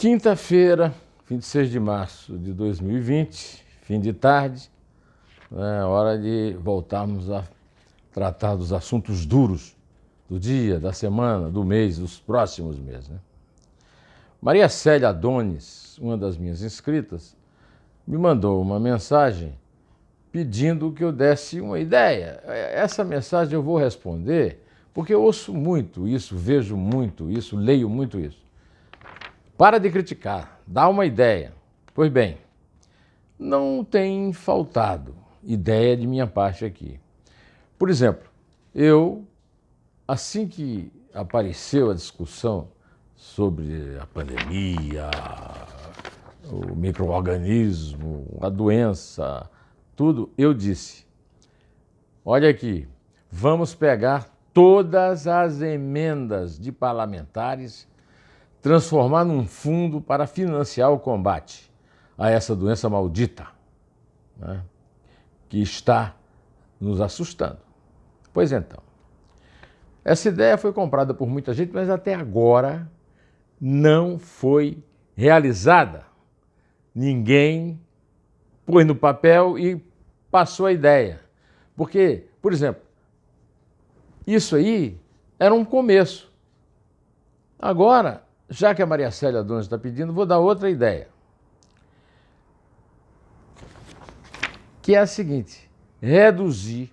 Quinta-feira, 26 de março de 2020, fim de tarde, é hora de voltarmos a tratar dos assuntos duros do dia, da semana, do mês, dos próximos meses, né? Maria Célia Adonis, uma das minhas inscritas, me mandou uma mensagem pedindo que eu desse uma ideia. Essa mensagem eu vou responder porque eu ouço muito isso, vejo muito isso, leio muito isso. Para de criticar, dá uma ideia. Pois bem, não tem faltado ideia de minha parte aqui. Por exemplo, assim que apareceu a discussão sobre a pandemia, o micro-organismo, a doença, tudo, eu disse, olha aqui, vamos pegar todas as emendas de parlamentares, transformar num fundo para financiar o combate a essa doença maldita, né, que está nos assustando. Pois então, essa ideia foi comprada por muita gente, mas até agora não foi realizada. Ninguém pôs no papel e passou a ideia. Porque, por exemplo, isso aí era um começo. Agora, já que a Maria Célia Adonis está pedindo, vou dar outra ideia. Que é a seguinte: reduzir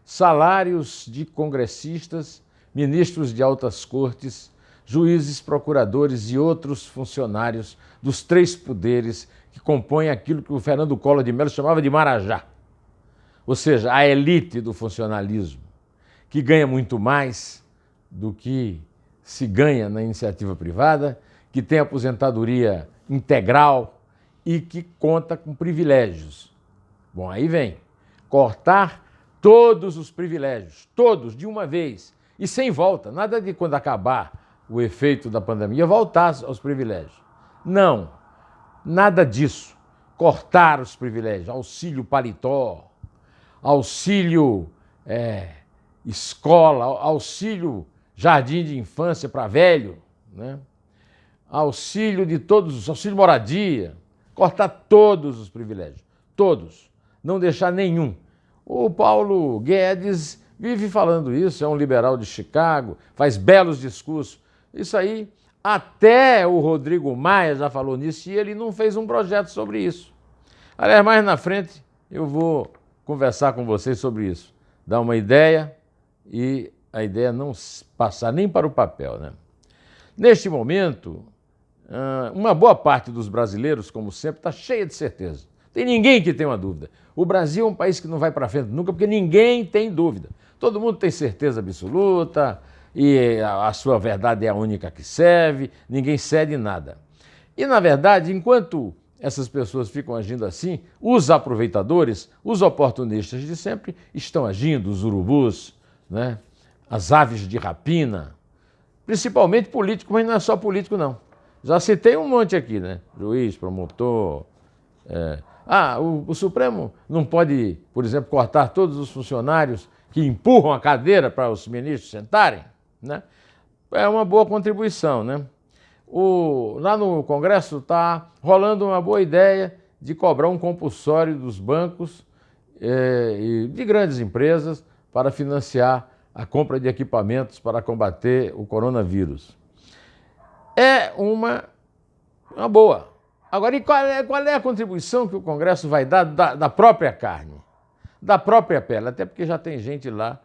salários de congressistas, ministros de altas cortes, juízes, procuradores e outros funcionários dos três poderes que compõem aquilo que o Fernando Collor de Mello chamava de Marajá. Ou seja, a elite do funcionalismo, que ganha muito mais do que se ganha na iniciativa privada, que tem aposentadoria integral e que conta com privilégios. Bom, aí vem cortar todos os privilégios, todos de uma vez e sem volta. Nada de quando acabar o efeito da pandemia voltar aos privilégios. Não, nada disso. Cortar os privilégios, auxílio paletó, auxílio escola, auxílio jardim de infância para velho, né? Auxílio de todos, auxílio moradia, cortar todos os privilégios, todos, não deixar nenhum. O Paulo Guedes vive falando isso, é um liberal de Chicago, faz belos discursos. Isso aí, até o Rodrigo Maia já falou nisso e ele não fez um projeto sobre isso. Aliás, mais na frente eu vou conversar com vocês sobre isso, dar uma ideia e a ideia não passar nem para o papel, né? Neste momento, uma boa parte dos brasileiros, como sempre, está cheia de certeza. Tem ninguém que tenha uma dúvida. O Brasil é um país que não vai para frente nunca, porque ninguém tem dúvida. Todo mundo tem certeza absoluta e a sua verdade é a única que serve, ninguém cede nada. E, na verdade, enquanto essas pessoas ficam agindo assim, os aproveitadores, os oportunistas de sempre estão agindo, os urubus, né? As aves de rapina, principalmente político, mas não é só político, não. Já citei um monte aqui, né? Juiz, promotor. O Supremo não pode, por exemplo, cortar todos os funcionários que empurram a cadeira para os ministros sentarem, né? É uma boa contribuição, né? Lá no Congresso está rolando uma boa ideia de cobrar um compulsório dos bancos e de grandes empresas para financiar a compra de equipamentos para combater o coronavírus. É uma boa. Agora, e qual é a contribuição que o Congresso vai dar da própria carne, da própria pele? Até porque já tem gente lá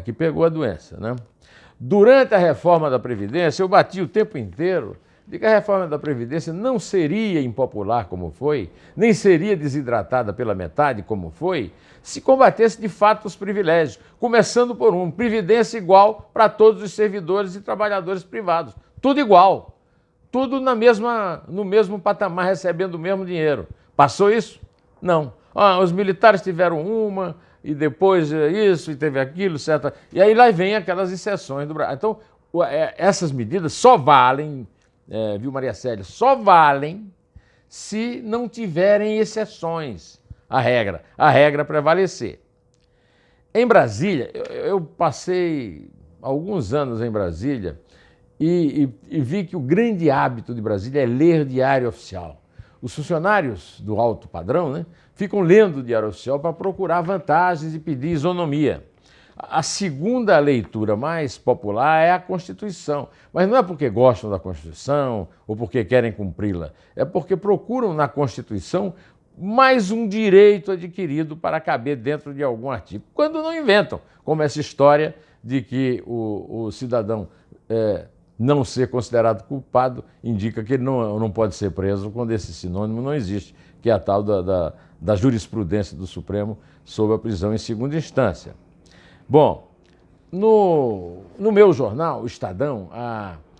que pegou a doença, né? Durante a reforma da Previdência, eu bati o tempo inteiro de que a reforma da Previdência não seria impopular como foi, nem seria desidratada pela metade como foi, se combatesse de fato os privilégios, começando por previdência igual para todos os servidores e trabalhadores privados. Tudo igual, tudo no mesmo patamar, recebendo o mesmo dinheiro. Passou isso? Não. Os militares tiveram uma, e depois isso, e teve aquilo, certo? E aí lá vem aquelas exceções do Brasil. Então, essas medidas só valem, viu, Maria Célia, só valem se não tiverem exceções à regra prevalecer. Em Brasília, eu passei alguns anos em Brasília e vi que o grande hábito de Brasília é ler diário oficial. Os funcionários do alto padrão, né, ficam lendo o diário oficial para procurar vantagens e pedir isonomia. A segunda leitura mais popular é a Constituição, mas não é porque gostam da Constituição ou porque querem cumpri-la, é porque procuram na Constituição mais um direito adquirido para caber dentro de algum artigo, quando não inventam, como essa história de que o cidadão não ser considerado culpado indica que ele não pode ser preso, quando esse sinônimo não existe, que é a tal da jurisprudência do Supremo sobre a prisão em segunda instância. Bom, no meu jornal, o Estadão,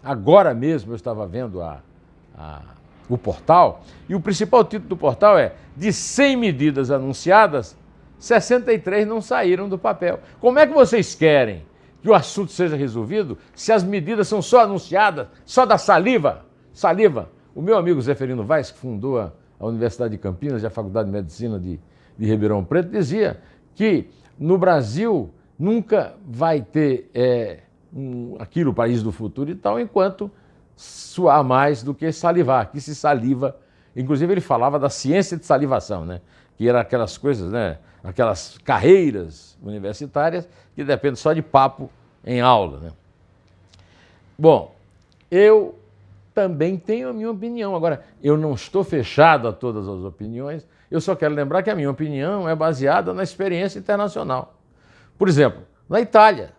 agora mesmo eu estava vendo o portal, e o principal título do portal é: de 100 medidas anunciadas, 63 não saíram do papel. Como é que vocês querem que o assunto seja resolvido se as medidas são só anunciadas, só da saliva? Saliva. O meu amigo Zeferino Vaz, que fundou a Universidade de Campinas e a Faculdade de Medicina de Ribeirão Preto, dizia que no Brasil nunca vai ter aquilo, o país do futuro e tal, enquanto suar mais do que salivar, que se saliva. Inclusive ele falava da ciência de salivação, né? Que era aquelas coisas, né? Aquelas carreiras universitárias que dependem só de papo em aula, né? Bom, eu também tenho a minha opinião. Agora, eu não estou fechado a todas as opiniões, eu só quero lembrar que a minha opinião é baseada na experiência internacional. Por exemplo, na Itália.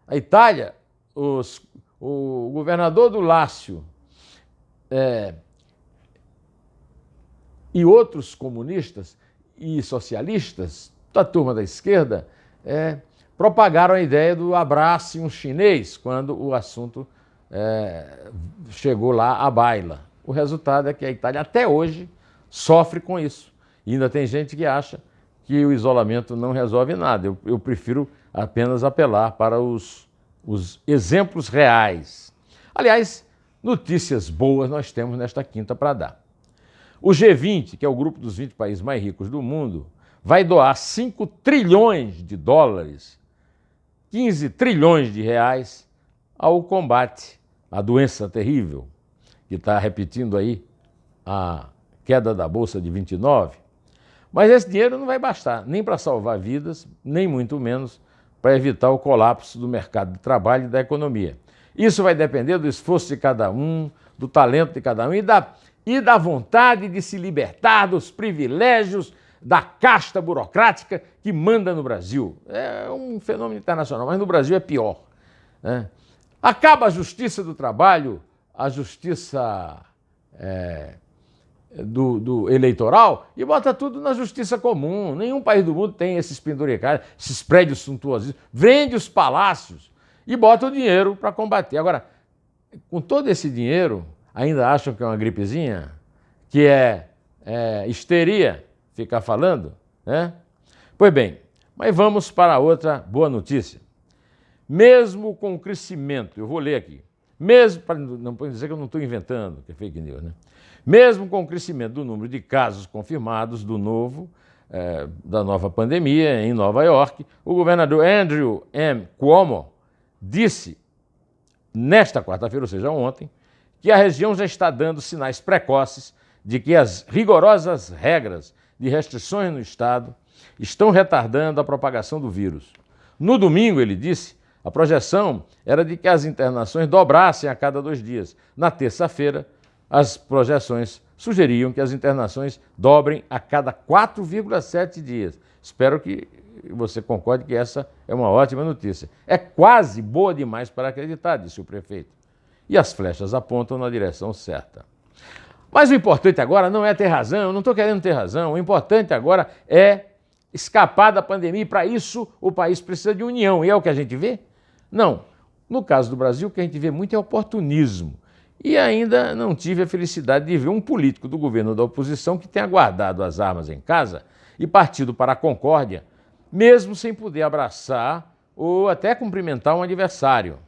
A Itália, o governador do Lácio e outros comunistas e socialistas, da turma da esquerda, propagaram a ideia do abrace um chinês, quando o assunto chegou lá à baila. O resultado é que a Itália até hoje sofre com isso. E ainda tem gente que acha que o isolamento não resolve nada. Eu prefiro apenas apelar para os exemplos reais. Aliás, notícias boas nós temos nesta quinta para dar. O G20, que é o grupo dos 20 países mais ricos do mundo, vai doar 5 trilhões de dólares, 15 trilhões de reais, ao combate à doença terrível, que está repetindo aí a queda da Bolsa de 29. Mas esse dinheiro não vai bastar nem para salvar vidas, nem muito menos para evitar o colapso do mercado de trabalho e da economia. Isso vai depender do esforço de cada um, do talento de cada um e da vontade de se libertar dos privilégios da casta burocrática que manda no Brasil. É um fenômeno internacional, mas no Brasil é pior, né? Acaba a justiça do trabalho, a justiça do eleitoral e bota tudo na justiça comum. Nenhum país do mundo tem esses penduricalhos, esses prédios suntuosos. Vende os palácios e bota o dinheiro para combater. Agora, com todo esse dinheiro, ainda acham que é uma gripezinha? Que é histeria ficar falando, né? Pois bem, mas vamos para outra boa notícia. Mesmo com o crescimento, eu vou ler aqui, mesmo, para não dizer que eu não estou inventando, que é fake news, né? Mesmo com o crescimento do número de casos confirmados da nova pandemia em Nova York, o governador Andrew M. Cuomo disse nesta quarta-feira, ou seja, ontem, que a região já está dando sinais precoces de que as rigorosas regras de restrições no estado estão retardando a propagação do vírus. No domingo, ele disse, a projeção era de que as internações dobrassem a cada 2 dias. Na terça-feira, as projeções sugeriam que as internações dobrem a cada 4,7 dias. Espero que você concorde que essa é uma ótima notícia. É quase boa demais para acreditar, disse o prefeito. E as flechas apontam na direção certa. Mas o importante agora não é ter razão, eu não estou querendo ter razão. O importante agora é escapar da pandemia e, para isso, o país precisa de união. E é o que a gente vê? Não. No caso do Brasil, o que a gente vê muito é oportunismo. E ainda não tive a felicidade de ver um político do governo ou da oposição que tenha guardado as armas em casa e partido para a concórdia, mesmo sem poder abraçar ou até cumprimentar um adversário,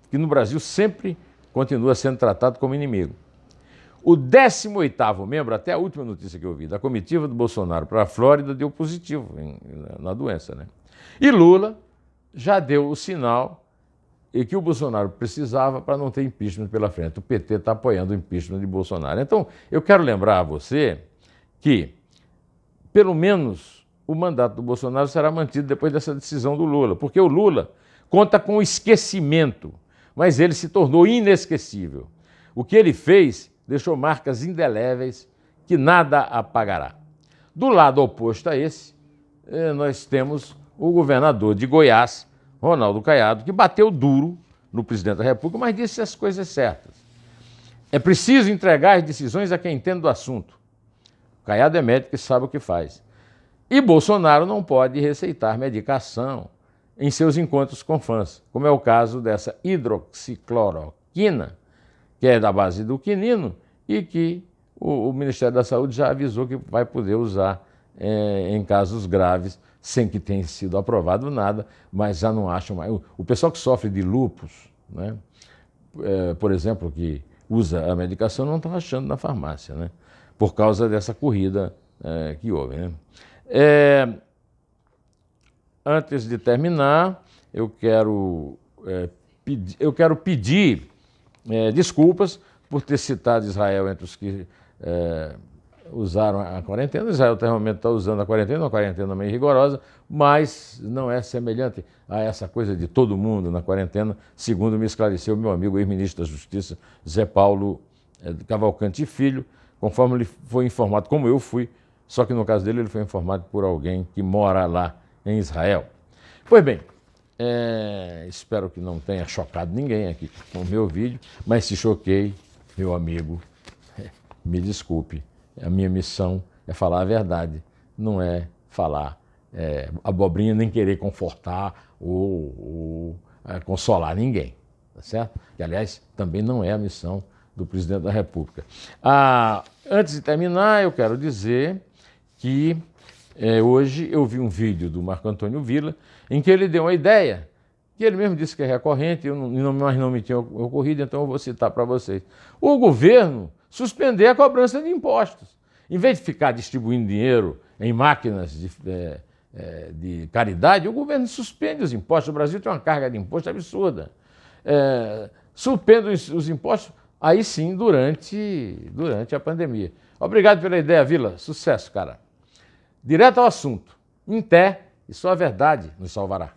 que no Brasil sempre continua sendo tratado como inimigo. O 18º membro, até a última notícia que eu vi, da comitiva do Bolsonaro para a Flórida deu positivo na doença, né? E Lula já deu o sinal e que o Bolsonaro precisava para não ter impeachment pela frente. O PT está apoiando o impeachment de Bolsonaro. Então, eu quero lembrar a você que, pelo menos, o mandato do Bolsonaro será mantido depois dessa decisão do Lula, porque o Lula conta com o esquecimento, mas ele se tornou inesquecível. O que ele fez deixou marcas indeléveis que nada apagará. Do lado oposto a esse, nós temos o governador de Goiás, Ronaldo Caiado, que bateu duro no presidente da República, mas disse as coisas certas. É preciso entregar as decisões a quem entende do assunto. O Caiado é médico e sabe o que faz. E Bolsonaro não pode receitar medicação em seus encontros com fãs, como é o caso dessa hidroxicloroquina, que é da base do quinino e que o Ministério da Saúde já avisou que vai poder usar em casos graves, sem que tenha sido aprovado nada, mas já não acham mais. O pessoal que sofre de lúpus, né, por exemplo, que usa a medicação, não está achando na farmácia, né, por causa dessa corrida que houve. Né. Antes de terminar, eu quero pedir desculpas por ter citado Israel entre os que usaram a quarentena. Israel realmente está usando a quarentena, uma quarentena meio rigorosa, mas não é semelhante a essa coisa de todo mundo na quarentena, segundo me esclareceu meu amigo ex-ministro da Justiça, Zé Paulo Cavalcante Filho, conforme ele foi informado, como eu fui, só que no caso dele ele foi informado por alguém que mora lá em Israel. Pois bem, espero que não tenha chocado ninguém aqui com o meu vídeo, mas se choquei, meu amigo, me desculpe. A minha missão é falar a verdade, não é falar abobrinha, nem querer confortar ou consolar ninguém, tá certo? Que, aliás, também não é a missão do presidente da República. Antes de terminar, eu quero dizer que hoje eu vi um vídeo do Marco Antônio Villa em que ele deu uma ideia, que ele mesmo disse que é recorrente, mas não me tinha ocorrido, então eu vou citar para vocês. O governo suspender a cobrança de impostos. Em vez de ficar distribuindo dinheiro em máquinas de caridade, o governo suspende os impostos. O Brasil tem uma carga de imposto absurda. Suspende os impostos, aí sim, durante a pandemia. Obrigado pela ideia, Villa. Sucesso, cara. Direto ao assunto. Em pé, e só a verdade nos salvará.